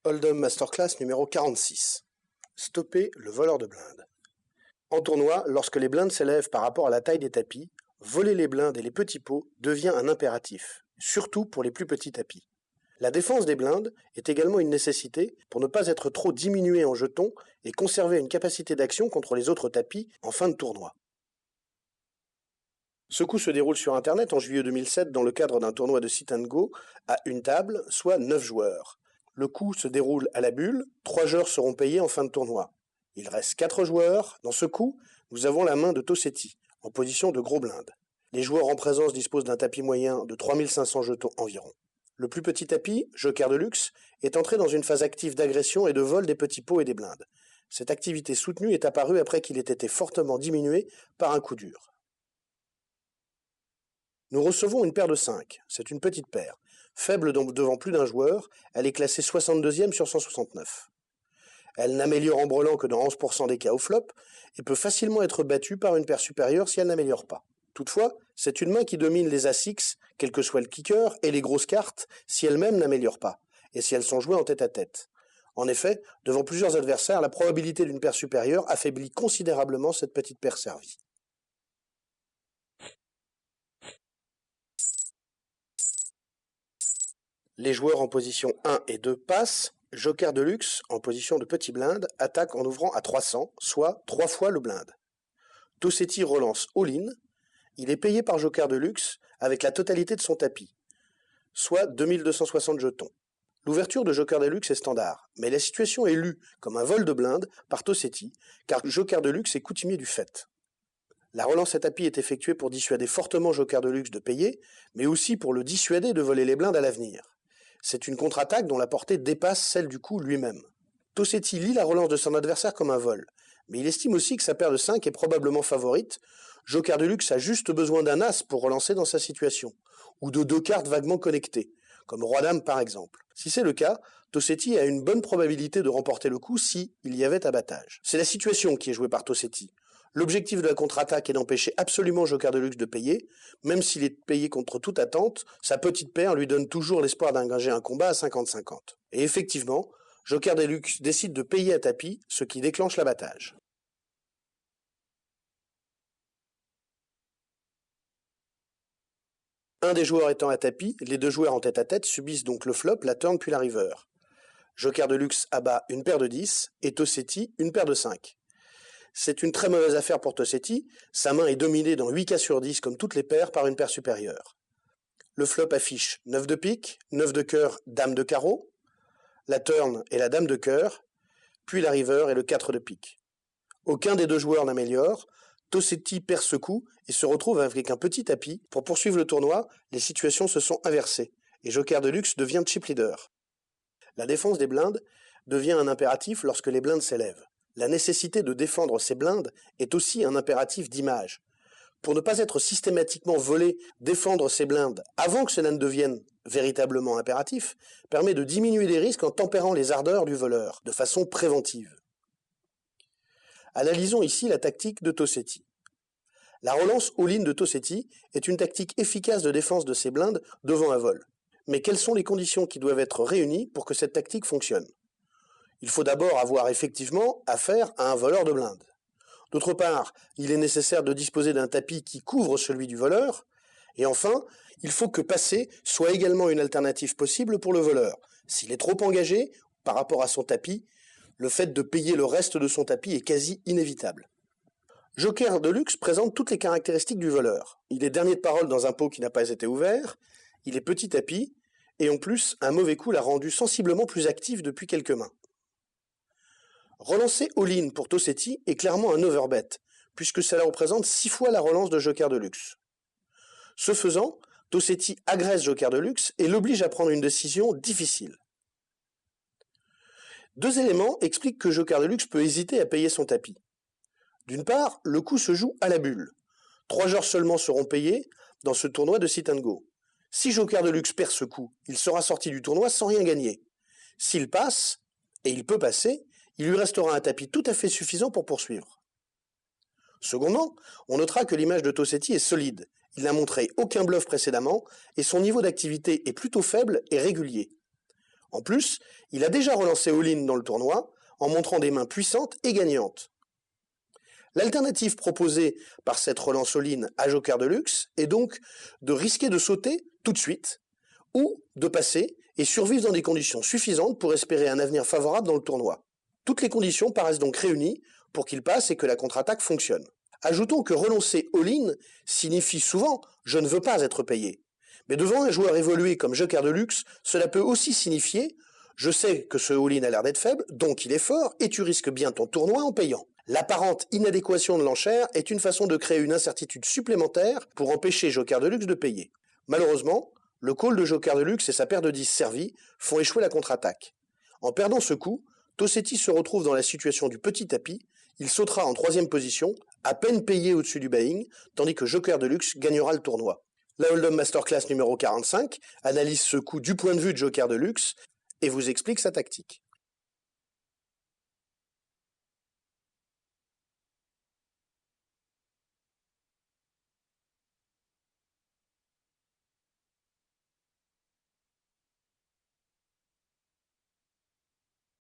Hold'em Masterclass numéro 46. Stopper le voleur de blindes. En tournoi, lorsque les blindes s'élèvent par rapport à la taille des tapis, voler les blindes et les petits pots devient un impératif, surtout pour les plus petits tapis. La défense des blindes est également une nécessité pour ne pas être trop diminué en jetons et conserver une capacité d'action contre les autres tapis en fin de tournoi. Ce coup se déroule sur Internet en juillet 2007 dans le cadre d'un tournoi de sit and go à une table, soit 9 joueurs. Le coup se déroule à la bulle, 3 joueurs seront payés en fin de tournoi. Il reste 4 joueurs. Dans ce coup, nous avons la main de Tossetti, en position de gros blinde. Les joueurs en présence disposent d'un tapis moyen de 3500 jetons environ. Le plus petit tapis, Joker de luxe, est entré dans une phase active d'agression et de vol des petits pots et des blindes. Cette activité soutenue est apparue après qu'il ait été fortement diminué par un coup dur. Nous recevons une paire de 5, c'est une petite paire. Faible devant plus d'un joueur, elle est classée 62e sur 169. Elle n'améliore en brelan que dans 11% des cas au flop et peut facilement être battue par une paire supérieure si elle n'améliore pas. Toutefois, c'est une main qui domine les As-X, quel que soit le kicker, et les grosses cartes si elles-mêmes n'améliorent pas, et si elles sont jouées en tête-à-tête. En effet, devant plusieurs adversaires, la probabilité d'une paire supérieure affaiblit considérablement cette petite paire servie. Les joueurs en position 1 et 2 passent. Joker de luxe, en position de petit blinde, attaque en ouvrant à 300, soit 3 fois le blinde. Tossetti relance all-in. Il est payé par Joker de luxe avec la totalité de son tapis, soit 2260 jetons. L'ouverture de Joker de luxe est standard, mais la situation est lue comme un vol de blinde par Tossetti, car Joker de luxe est coutumier du fait. La relance à tapis est effectuée pour dissuader fortement Joker de luxe de payer, mais aussi pour le dissuader de voler les blindes à l'avenir. C'est une contre-attaque dont la portée dépasse celle du coup lui-même. Tossetti lit la relance de son adversaire comme un vol, mais il estime aussi que sa paire de 5 est probablement favorite. Joker de luxe a juste besoin d'un as pour relancer dans sa situation, ou de 2 cartes vaguement connectées, comme Roi-Dame par exemple. Si c'est le cas, Tossetti a une bonne probabilité de remporter le coup si il y avait abattage. C'est la situation qui est jouée par Tossetti. L'objectif de la contre-attaque est d'empêcher absolument Joker de luxe de payer, même s'il est payé contre toute attente, sa petite paire lui donne toujours l'espoir d'engager un combat à 50-50. Et effectivement, Joker de luxe décide de payer à tapis, ce qui déclenche l'abattage. Un des joueurs étant à tapis, les 2 joueurs en tête-à-tête subissent donc le flop, la turn puis la river. Joker de luxe abat une paire de 10 et Tossetti une paire de 5. C'est une très mauvaise affaire pour Tossetti, sa main est dominée dans 8 cas sur 10 comme toutes les paires par une paire supérieure. Le flop affiche 9 de pique, 9 de cœur, dame de carreau, la turn est la dame de cœur, puis la river est le 4 de pique. Aucun des 2 joueurs n'améliore, Tossetti perd ce coup et se retrouve avec un petit tapis. Pour poursuivre le tournoi, les situations se sont inversées et Joker de luxe devient chip leader. La défense des blindes devient un impératif lorsque les blindes s'élèvent. La nécessité de défendre ces blindes est aussi un impératif d'image. Pour ne pas être systématiquement volé, défendre ces blindes avant que cela ne devienne véritablement impératif permet de diminuer les risques en tempérant les ardeurs du voleur, de façon préventive. Analysons ici la tactique de Tossetti. La relance all-in de Tossetti est une tactique efficace de défense de ses blindes devant un vol. Mais quelles sont les conditions qui doivent être réunies pour que cette tactique fonctionne ? Il faut d'abord avoir effectivement affaire à un voleur de blindes. D'autre part, il est nécessaire de disposer d'un tapis qui couvre celui du voleur. Et enfin, il faut que passer soit également une alternative possible pour le voleur. S'il est trop engagé par rapport à son tapis, le fait de payer le reste de son tapis est quasi inévitable. Joker de luxe présente toutes les caractéristiques du voleur. Il est dernier de parole dans un pot qui n'a pas été ouvert, il est petit tapis, et en plus, un mauvais coup l'a rendu sensiblement plus actif depuis quelques mains. Relancer all-in pour Tossetti est clairement un overbet, puisque cela représente 6 fois la relance de Joker de luxe. Ce faisant, Tossetti agresse Joker de luxe et l'oblige à prendre une décision difficile. 2 éléments expliquent que Joker de luxe peut hésiter à payer son tapis. D'une part, le coup se joue à la bulle. 3 joueurs seulement seront payés dans ce tournoi de sit and go. Si Joker de luxe perd ce coup, il sera sorti du tournoi sans rien gagner. S'il passe, et il peut passer, il lui restera un tapis tout à fait suffisant pour poursuivre. Secondement, on notera que l'image de Tossetti est solide. Il n'a montré aucun bluff précédemment et son niveau d'activité est plutôt faible et régulier. En plus, il a déjà relancé all-in dans le tournoi en montrant des mains puissantes et gagnantes. L'alternative proposée par cette relance all-in à Joker de luxe est donc de risquer de sauter tout de suite ou de passer et survivre dans des conditions suffisantes pour espérer un avenir favorable dans le tournoi. Toutes les conditions paraissent donc réunies pour qu'il passe et que la contre-attaque fonctionne. Ajoutons que relancer all-in signifie souvent « je ne veux pas être payé ». Mais devant un joueur évolué comme Joker de luxe, cela peut aussi signifier « je sais que ce all-in a l'air d'être faible, donc il est fort et tu risques bien ton tournoi en payant ». L'apparente inadéquation de l'enchère est une façon de créer une incertitude supplémentaire pour empêcher Joker de luxe de payer. Malheureusement, le call de Joker de luxe et sa paire de 10 servies font échouer la contre-attaque. En perdant ce coup, Tossetti se retrouve dans la situation du petit tapis, il sautera en 3e position, à peine payé au-dessus du buy-in, tandis que Joker de luxe gagnera le tournoi. La Hold'em Masterclass numéro 45 analyse ce coup du point de vue de Joker de luxe et vous explique sa tactique.